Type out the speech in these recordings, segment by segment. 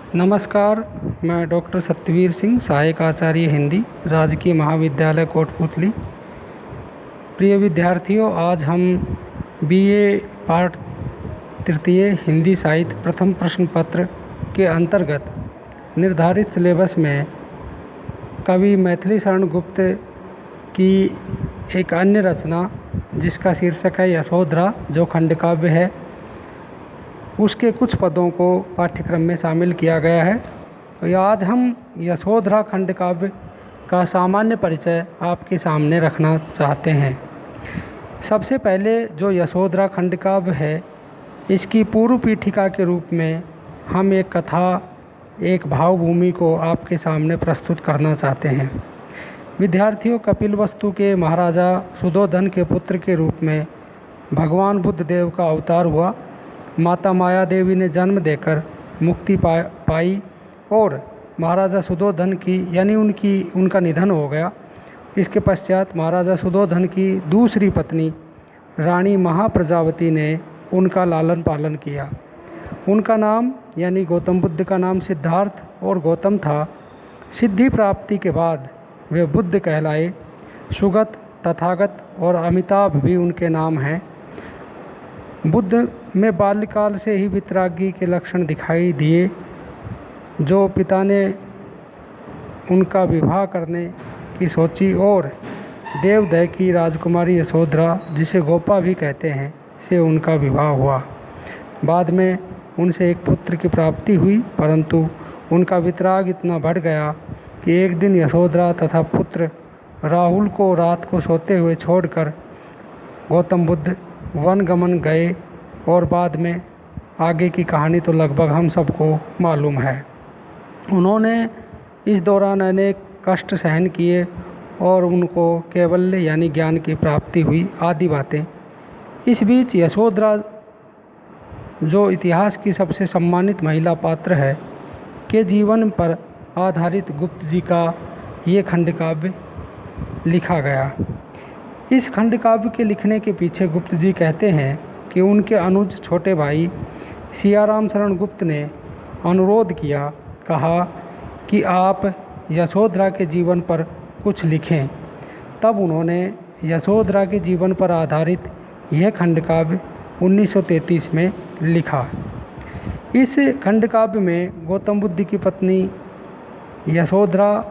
नमस्कार। मैं डॉक्टर सत्यवीर सिंह, सहायक आचार्य हिंदी, राजकीय महाविद्यालय कोटपूतली। प्रिय विद्यार्थियों, आज हम बीए पाठ तृतीय हिंदी साहित्य प्रथम प्रश्न पत्र के अंतर्गत निर्धारित सिलेबस में कवि मैथिली शरण गुप्त की एक अन्य रचना जिसका शीर्षक है यशोधरा, जो खंड काव्य है, उसके कुछ पदों को पाठ्यक्रम में शामिल किया गया है। तो आज हम यशोधरा खंड काव्य का सामान्य परिचय आपके सामने रखना चाहते हैं। सबसे पहले जो यशोधरा खंड काव्य है, इसकी पूर्व पीठिका के रूप में हम एक कथा, एक भावभूमि को आपके सामने प्रस्तुत करना चाहते हैं। विद्यार्थियों, कपिलवस्तु के महाराजा सुधोधन के पुत्र के रूप में भगवान बुद्ध देव का अवतार हुआ। माता माया देवी ने जन्म देकर मुक्ति पाई और महाराजा सुधोधन की उनका निधन हो गया। इसके पश्चात महाराजा सुधोधन की दूसरी पत्नी रानी महाप्रजावती ने उनका लालन पालन किया। उनका नाम यानी गौतम बुद्ध का नाम सिद्धार्थ और गौतम था। सिद्धि प्राप्ति के बाद वे बुद्ध कहलाए। सुगत, तथागत और अमिताभ भी उनके नाम हैं। बुद्ध में बाल्यकाल से ही वितरागी के लक्षण दिखाई दिए। जो पिता ने उनका विवाह करने की सोची और देवदह की राजकुमारी यशोधरा, जिसे गोपा भी कहते हैं, से उनका विवाह हुआ। बाद में उनसे एक पुत्र की प्राप्ति हुई, परंतु उनका वितराग इतना बढ़ गया कि एक दिन यशोधरा तथा पुत्र राहुल को रात को सोते हुए छोड़कर गौतम बुद्ध वन गमन गए और बाद में आगे की कहानी तो लगभग हम सबको मालूम है। उन्होंने इस दौरान अनेक कष्ट सहन किए और उनको कैवल्य यानी ज्ञान की प्राप्ति हुई आदि बातें। इस बीच यशोधरा, जो इतिहास की सबसे सम्मानित महिला पात्र है, के जीवन पर आधारित गुप्त जी का ये खंड काव्य लिखा गया। इस खंड काव्य के लिखने के पीछे गुप्त जी कहते हैं कि उनके अनुज छोटे भाई सियाराम शरण गुप्त ने अनुरोध किया, कहा कि आप यशोधरा के जीवन पर कुछ लिखें। तब उन्होंने यशोधरा के जीवन पर आधारित यह खंड काव्य 1933 में लिखा। इस खंड काव्य में गौतम बुद्ध की पत्नी यशोधरा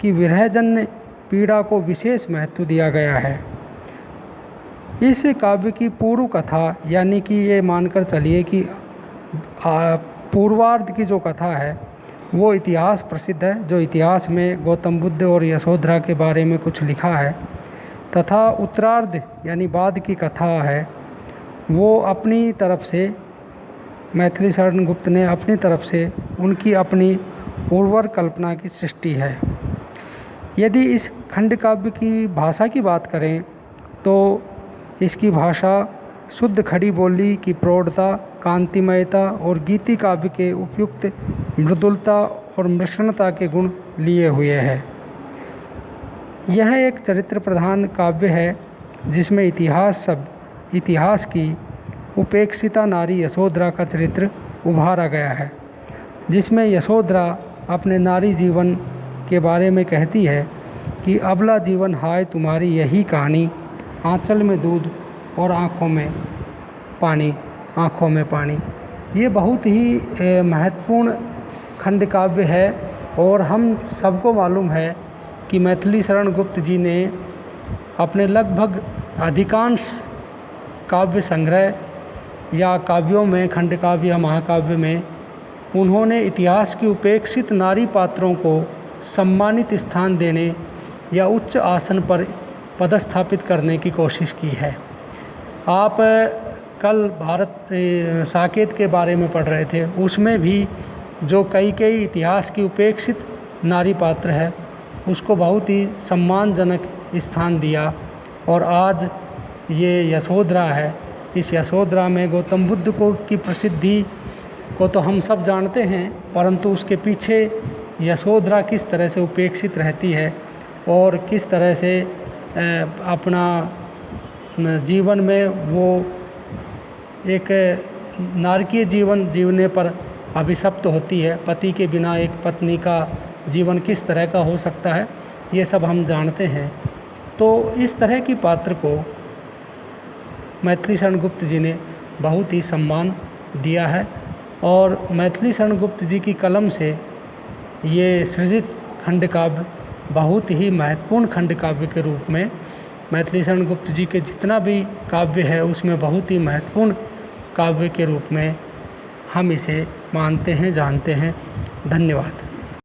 की विरहजन्य पीड़ा को विशेष महत्व दिया गया है। इस काव्य की पूर्व कथा, यानी कि ये मानकर चलिए कि पूर्वार्ध की जो कथा है वो इतिहास प्रसिद्ध है, जो इतिहास में गौतम बुद्ध और यशोधरा के बारे में कुछ लिखा है, तथा उत्तरार्ध यानी बाद की कथा है वो अपनी तरफ से मैथिली शरण गुप्त ने अपनी तरफ से उनकी अपनी उर्वर कल्पना की सृष्टि है। यदि इस खंड काव्य की भाषा की बात करें तो इसकी भाषा शुद्ध खड़ी बोली की प्रौढ़ता, कांतिमयता और गीति काव्य के उपयुक्त मृदुलता और मिश्रणता के गुण लिए हुए है। यह एक चरित्र प्रधान काव्य है जिसमें इतिहास की उपेक्षिता नारी यशोधरा का चरित्र उभारा गया है, जिसमें यशोधरा अपने नारी जीवन के बारे में कहती है कि अबला जीवन हाय तुम्हारी यही कहानी, आंचल में दूध और आँखों में पानी। ये बहुत ही महत्वपूर्ण खंड काव्य है और हम सबको मालूम है कि मैथिली शरण गुप्त जी ने अपने लगभग अधिकांश काव्य संग्रह या काव्यों में, खंड काव्य या महाकाव्य में, उन्होंने इतिहास की उपेक्षित नारी पात्रों को सम्मानित स्थान देने या उच्च आसन पर पदस्थापित करने की कोशिश की है। आप कल भारत साकेत के बारे में पढ़ रहे थे, उसमें भी जो कई इतिहास की उपेक्षित नारी पात्र है उसको बहुत ही सम्मानजनक स्थान दिया। और आज ये यशोधरा है। इस यशोधरा में गौतम बुद्ध की प्रसिद्धि को तो हम सब जानते हैं, परंतु उसके पीछे यशोधरा किस तरह से उपेक्षित रहती है और किस तरह से अपना जीवन में वो एक नारकीय जीवन जीवने पर अभिशप्त होती है, पति के बिना एक पत्नी का जीवन किस तरह का हो सकता है, ये सब हम जानते हैं। तो इस तरह की पात्र को मैथिली शरण गुप्त जी ने बहुत ही सम्मान दिया है और मैथिली शरण गुप्त जी की कलम से ये सृजित खंड काव्य बहुत ही महत्वपूर्ण खंड काव्य के रूप में, मैथिली शरण गुप्त जी के जितना भी काव्य है उसमें बहुत ही महत्वपूर्ण काव्य के रूप में हम इसे मानते हैं, जानते हैं। धन्यवाद।